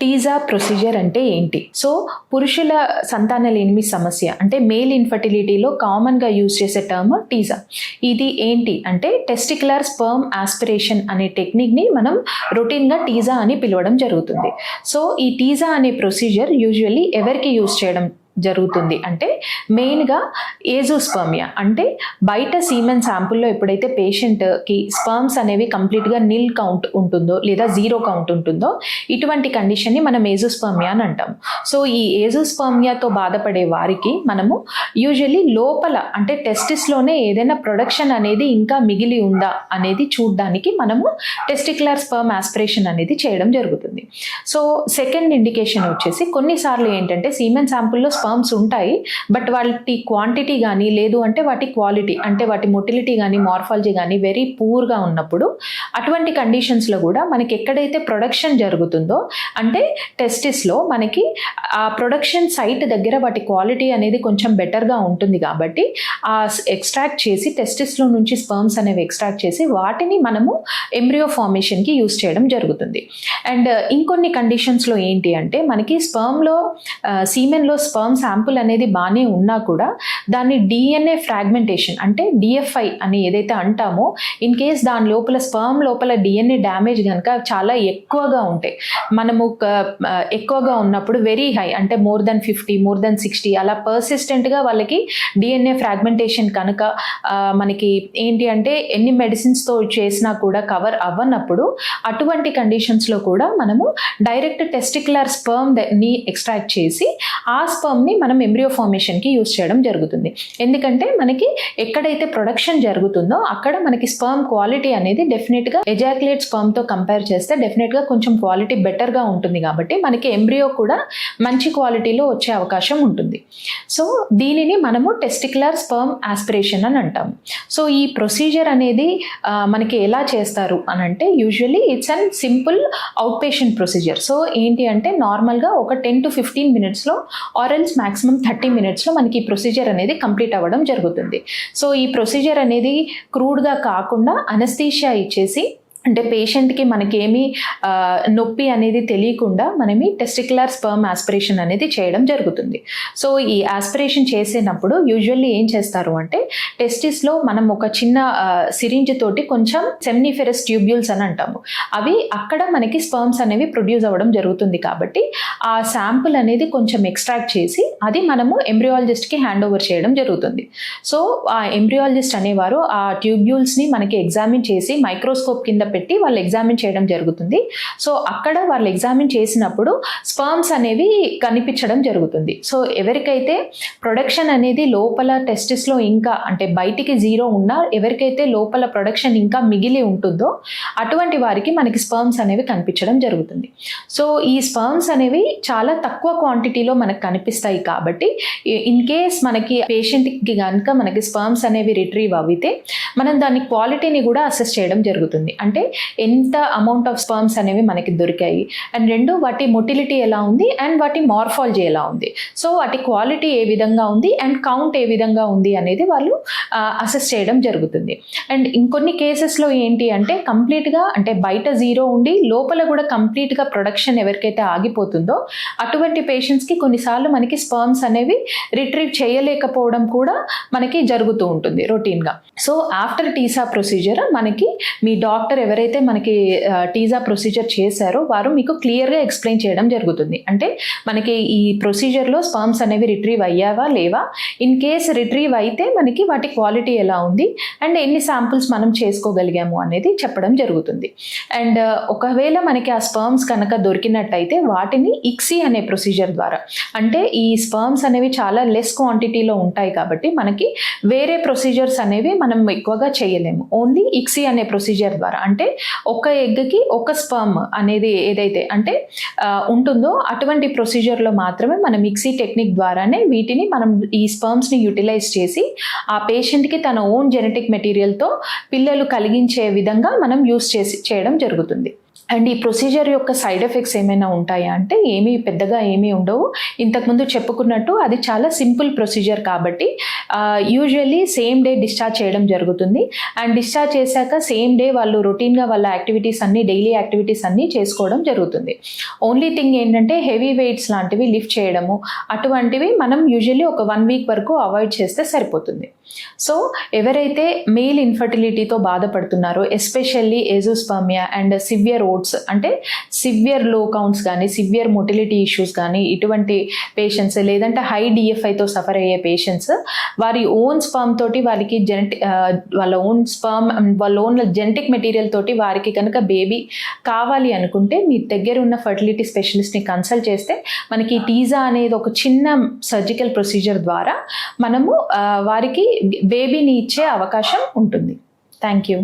Teaser procedure అంటే ఏంటి? So పురుషుల సంతానలేమి సమస్య అంటే మేల్ ఇన్ఫర్టిలిటీలో కామన్గా యూజ్ చేసే టర్మ్ టీజా. ఇది ఏంటి అంటే టెస్టిక్యులర్ స్పర్మ్ ఆస్పిరేషన్ అనే టెక్నిక్ని మనం రొటీన్గా టీజా అని పిలవడం జరుగుతుంది. సో ఈ టీజా అనే ప్రొసీజర్ యూజువల్లీ ఎవరికి యూజ్ చేయడం జరుగుతుంది అంటే మెయిన్గా ఏజోస్పర్మియా అంటే బయట సీమెన్ శాంపుల్లో ఎప్పుడైతే పేషెంట్కి స్పర్మ్స్ అనేవి కంప్లీట్గా నిల్ కౌంట్ ఉంటుందో లేదా జీరో కౌంట్ ఉంటుందో ఇటువంటి కండిషన్ని మనం ఏజోస్పర్మియా అని అంటాం. సో ఈ ఏజోస్పర్మియాతో బాధపడే వారికి మనము యూజువల్లీ లోపల అంటే టెస్టిస్లోనే ఏదైనా ప్రొడక్షన్ అనేది ఇంకా మిగిలి ఉందా అనేది చూడడానికి మనము టెస్టిక్యులర్ స్పర్మ్ ఆస్పిరేషన్ అనేది చేయడం జరుగుతుంది. సో సెకండ్ ఇండికేషన్ వచ్చేసి కొన్నిసార్లు ఏంటంటే సీమెన్ శాంపుల్లో స్పర్మ్స్ ఉంటాయి, బట్ వాటి క్వాంటిటీ కానీ లేదు అంటే వాటి క్వాలిటీ అంటే వాటి మొటిలిటీ కానీ మార్ఫాలజీ కానీ వెరీ పూర్గా ఉన్నప్పుడు అటువంటి కండిషన్స్లో కూడా మనకి ఎక్కడైతే ప్రొడక్షన్ జరుగుతుందో అంటే టెస్టిస్లో మనకి ఆ ప్రొడక్షన్ సైట్ దగ్గర వాటి క్వాలిటీ అనేది కొంచెం బెటర్గా ఉంటుంది కాబట్టి ఆ ఎక్స్ట్రాక్ట్ చేసి టెస్టిస్లో నుంచి స్పర్మ్స్ అనేవి ఎక్స్ట్రాక్ట్ చేసి వాటిని మనము ఎంబ్రియో ఫార్మేషన్కి యూజ్ చేయడం జరుగుతుంది. అండ్ ఇంకొన్ని కండిషన్స్లో ఏంటి అంటే మనకి స్పర్మ్లో సీమెన్లో స్పర్మ్ శాంపుల్ అనేది బాగానే ఉన్నా కూడా దాన్ని డిఎన్ఏ ఫ్రాగ్మెంటేషన్ అంటే డిఎఫ్ఐ అని ఏదైతే అంటామో ఇన్ కేస్ దాని లోపల స్పర్మ్ లోపల డిఎన్ఏ డ్యామేజ్ కనుక చాలా ఎక్కువగా ఉంటాయి, మనము ఎక్కువగా ఉన్నప్పుడు వెరీ హై అంటే మోర్ దెన్ 50 మోర్ దెన్ 60 అలా పర్సిస్టెంట్గా వాళ్ళకి డిఎన్ఏ ఫ్రాగ్మెంటేషన్ కనుక మనకి ఏంటి అంటే ఎన్ని మెడిసిన్స్తో చేసినా కూడా కవర్ అవ్వనప్పుడు అటువంటి కండిషన్స్లో కూడా మనము డైరెక్ట్ టెస్టిక్యులర్ స్పర్మ్ని ఎక్స్ట్రాక్ట్ చేసి ఆ స్పర్మ్ని మనం ఎంబ్రియో ఫార్మేషన్కి యూజ్ చేయడం జరుగుతుంది. ఎందుకంటే మనకి ఎక్కడైతే ప్రొడక్షన్ జరుగుతుందో అక్కడ మనకి స్పర్మ్ క్వాలిటీ అనేది డెఫినెట్గా ఎజాక్యులేట్ స్పర్మ్తో కంపేర్ చేస్తే డెఫినెట్గా కొంచెం క్వాలిటీ బెటర్గా ఉంటుంది కాబట్టి మనకి ఎంబ్రియో కూడా మంచి క్వాలిటీలో వచ్చే అవకాశం ఉంటుంది. సో దీనిని మనము టెస్టిక్యులర్ స్పర్మ్ ఆస్పిరేషన్ అని అంటాము. సో ఈ ప్రొసీజర్ అనేది మనకి ఎలా చేస్తారు అని అంటే usually it's and simple out patient procedure. So ఏంటి అంటే నార్మల్గా ఒక 10 to 15 మినిట్స్లో ఆరెల్స్ మ్యాక్సిమం 30 మినిట్స్లో మనకి ఈ ప్రొసీజర్ అనేది కంప్లీట్ అవ్వడం జరుగుతుంది. సో ఈ ప్రొసీజర్ అనేది క్రూడ్గా కాకుండా అనస్థీషియా ఇచ్చేసి అంటే పేషెంట్కి మనకేమీ నొప్పి అనేది తెలియకుండా మనమి టెస్టిక్యులర్ స్పర్మ్ ఆస్పిరేషన్ అనేది చేయడం జరుగుతుంది. సో ఈ ఆస్పిరేషన్ చేసేటప్పుడు యూజువల్లీ ఏం చేస్తారు అంటే టెస్టిస్లో మనం ఒక చిన్న సిరింజ్ తోటి కొంచెం సెమ్నిఫెరస్ ట్యూబ్యూల్స్ అని అంటాము, అవి అక్కడ మనకి స్పర్మ్స్ అనేవి ప్రొడ్యూస్ అవ్వడం జరుగుతుంది కాబట్టి ఆ శాంపుల్ అనేది కొంచెం ఎక్స్ట్రాక్ట్ చేసి అది మనము ఎంబ్రియాలజిస్ట్కి హ్యాండ్ ఓవర్ చేయడం జరుగుతుంది. సో ఆ ఎంబ్రియాలజిస్ట్ అనేవారు ఆ ట్యూబ్యూల్స్ని మనకి ఎగ్జామిన్ చేసి మైక్రోస్కోప్ కింద పెట్టి వాళ్ళు ఎగ్జామిన్ చేయడం జరుగుతుంది. సో అక్కడ వాళ్ళు ఎగ్జామిన్ చేసినప్పుడు స్పర్మ్స్ అనేవి కనిపించడం జరుగుతుంది. సో ఎవరికైతే ప్రొడక్షన్ అనేది లోపల టెస్టిస్లో ఇంకా అంటే బయటికి జీరో ఉన్నా ఎవరికైతే లోపల ప్రొడక్షన్ ఇంకా మిగిలి ఉంటుందో అటువంటి వారికి మనకి స్పర్మ్స్ అనేవి కనిపించడం జరుగుతుంది. సో ఈ స్పర్మ్స్ అనేవి చాలా తక్కువ క్వాంటిటీలో మనకు కనిపిస్తాయి కాబట్టి ఇన్ కేస్ మనకి పేషెంట్కి కనుక మనకి స్పర్మ్స్ అనేవి రిట్రీవ్ అవితే మనం దాని క్వాలిటీని కూడా అసెస్ చేయడం జరుగుతుంది. అంటే ఎంత అమౌంట్ ఆఫ్ స్పర్మ్స్ అనేవి మనకి దొరికాయి అండ్ రెండు వాటి మొటిలిటీ ఎలా ఉంది అండ్ వాటి మార్ఫాలజీ ఎలా ఉంది, సో వాటి క్వాలిటీ ఏ విధంగా ఉంది అండ్ కౌంట్ ఏ విధంగా ఉంది అనేది వాళ్ళు అసెస్ చేయడం జరుగుతుంది. అండ్ ఇంకొన్ని కేసెస్లో ఏంటి అంటే కంప్లీట్గా అంటే బయట జీరో ఉండి లోపల కూడా కంప్లీట్గా ప్రొడక్షన్ ఎవరికైతే ఆగిపోతుందో అటువంటి పేషెంట్స్కి కొన్నిసార్లు మనకి స్పర్మ్స్ అనేవి రిట్రీవ్ చేయలేకపోవడం కూడా మనకి జరుగుతూ ఉంటుంది రొటీన్గా. సో ఆఫ్టర్ టీజా ప్రొసీజర్ మనకి మీ డాక్టర్ ఎవరైతే మనకి టీజా ప్రొసీజర్ చేశారో వారు మీకు క్లియర్గా ఎక్స్ప్లెయిన్ చేయడం జరుగుతుంది. అంటే మనకి ఈ ప్రొసీజర్లో స్పర్మ్స్ అనేవి రిట్రీవ్ అయ్యావా లేవా, ఇన్ కేస్ రిట్రీవ్ అయితే మనకి వాటి క్వాలిటీ ఎలా ఉంది అండ్ ఎన్ని శాంపుల్స్ మనం చేసుకోగలిగాము అనేది చెప్పడం జరుగుతుంది. అండ్ ఒకవేళ మనకి ఆ స్పర్మ్స్ కనుక దొరికినట్టయితే వాటిని ఇక్సీ అనే ప్రొసీజర్ ద్వారా అంటే ఈ స్పర్మ్స్ అనేవి చాలా లెస్ క్వాంటిటీలో ఉంటాయి కాబట్టి మనకి వేరే ప్రొసీజర్స్ అనేవి మనం ఎక్కువగా చేయలేము, ఓన్లీ ఇక్సీ అనే ప్రొసీజర్ ద్వారా అంటే ఒక ఎగ్కి ఒక స్పర్మ్ అనేది ఏదైతే అంటే ఉంటుందో అటువంటి ప్రొసీజర్లో మాత్రమే మనం మిక్సీ టెక్నిక్ ద్వారానే వీటిని మనం ఈ స్పర్మ్స్ని యూటిలైజ్ చేసి ఆ పేషెంట్కి తన ఓన్ జెనెటిక్ మెటీరియల్తో పిల్లలు కలిగించే విధంగా మనం యూస్ చేయడం జరుగుతుంది. అండ్ ఈ ప్రొసీజర్ యొక్క సైడ్ ఎఫెక్ట్స్ ఏమైనా ఉంటాయా అంటే పెద్దగా ఏమీ ఉండవు. ఇంతకుముందు చెప్పుకున్నట్టు అది చాలా సింపుల్ ప్రొసీజర్ కాబట్టి యూజువల్లీ సేమ్ డే డిశ్చార్జ్ చేయడం జరుగుతుంది. అండ్ డిశ్చార్జ్ చేశాక సేమ్ డే వాళ్ళు రొటీన్గా వాళ్ళ యాక్టివిటీస్ అన్నీ, డైలీ యాక్టివిటీస్ అన్నీ చేసుకోవడం జరుగుతుంది. ఓన్లీ థింగ్ ఏంటంటే హెవీ వెయిట్స్ లాంటివి లిఫ్ట్ చేయడము అటువంటివి మనం యూజువల్లీ ఒక 1 వీక్ వరకు అవాయిడ్ చేస్తే సరిపోతుంది. సో ఎవరైతే మేల్ ఇన్ఫర్టిలిటీతో బాధపడుతున్నారో, especially azoospermia and severe OATS అంటే సివియర్ లో కౌంట్స్ కానీ, సివియర్ మొటిలిటీ ఇష్యూస్ కానీ, ఇటువంటి పేషెంట్స్ లేదంటే హై డిఎఫ్ఐతో సఫర్ అయ్యే పేషెంట్స్ వారి ఓన్ స్పర్మ్ తోటి వారికి వాళ్ళ ఓన్ జెనెటిక్ మెటీరియల్ తోటి వారికి కనుక బేబీ కావాలి అనుకుంటే మీ దగ్గర ఉన్న ఫర్టిలిటీ స్పెషలిస్ట్ని కన్సల్ట్ చేస్తే మనకి టీజా అనేది ఒక చిన్న సర్జికల్ ప్రొసీజర్ ద్వారా మనము వారికి బేబీని ఇచ్చే అవకాశం ఉంటుంది. Thank you.